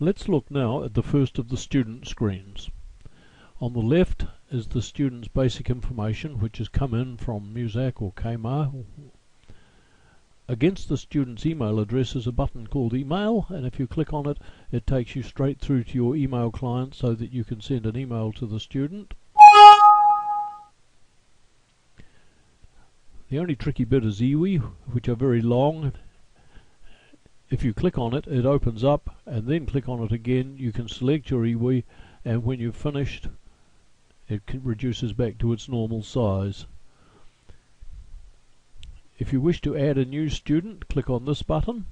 Let's look now at the first of the student screens. On the left is the student's basic information, which has come in from Muzak or Kmart. Against the student's email address is a button called Email, and if you click on it, it takes you straight through to your email client so that you can send an email to the student. The only tricky bit is iwi, which are very long. If you click on it, it opens up, and then click on it again. You can select your iwi, and when you've finished, it reduces back to its normal size. If you wish to add a new student, click on this button,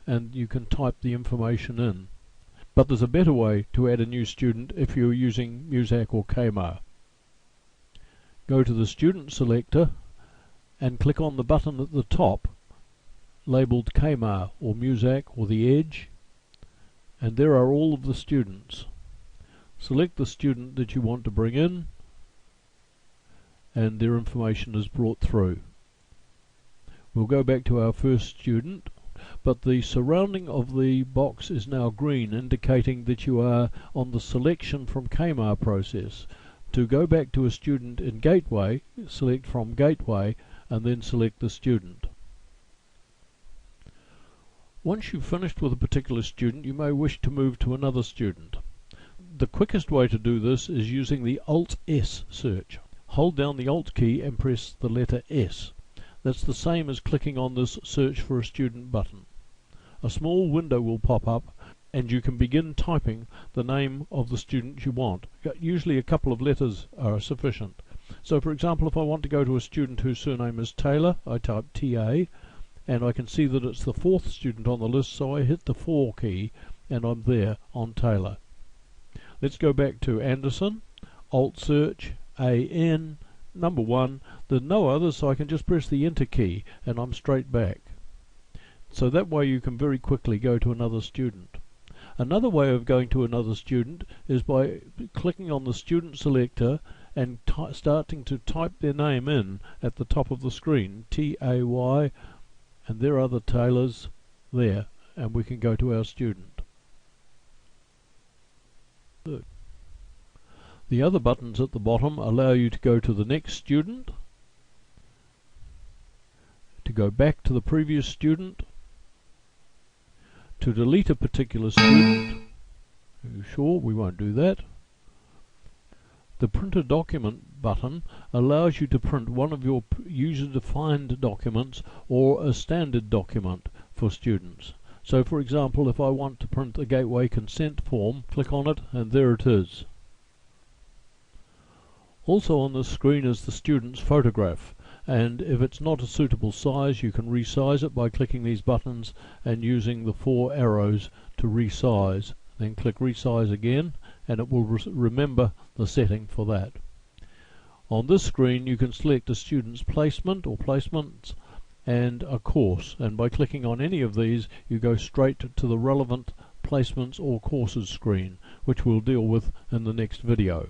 and you can type the information in. But there's a better way to add a new student if you're using Muzak or Kmart. Go to the student selector and click on the button at the top labelled Kmart or Muzak or the Edge, and there are all of the students. Select the student that you want to bring in, and their information is brought through. We'll go back to our first student, but the surrounding of the box is now green, indicating that you are on the selection from Kmart process. To go back to a student in Gateway, select from Gateway and then select the student. Once you've finished with a particular student, you may wish to move to another student. The quickest way to do this is using the Alt-S search. Hold down the Alt key and press the letter S. That's the same as clicking on this Search for a Student button. A small window will pop up, and you can begin typing the name of the student you want. Usually a couple of letters are sufficient. So for example, if I want to go to a student whose surname is Taylor, I type TA, and I can see that it's the fourth student on the list, so I hit the 4 key and I'm there on Taylor. Let's go back to Anderson, Alt search, AN, number 1. There's no others, so I can just press the Enter key and I'm straight back. So that way you can very quickly go to another student. Another way of going to another student is by clicking on the student selector and starting to type their name in at the top of the screen, T-A-Y, and there are the Taylors there, and we can go to our student. Good. The other buttons at the bottom allow you to go to the next student, to go back to the previous student, to delete a particular student. Are you sure? We won't do that. The Print a Document button allows you to print one of your user-defined documents or a standard document for students. So for example, if I want to print a Gateway consent form, click on it and there it is. Also on the screen is the student's photograph, and if it's not a suitable size, you can resize it by clicking these buttons and using the 4 arrows to resize. Then click resize again and it will remember the setting for that. On this screen you can select a student's placement or placements and a course, and by clicking on any of these you go straight to the relevant placements or courses screen, which we'll deal with in the next video.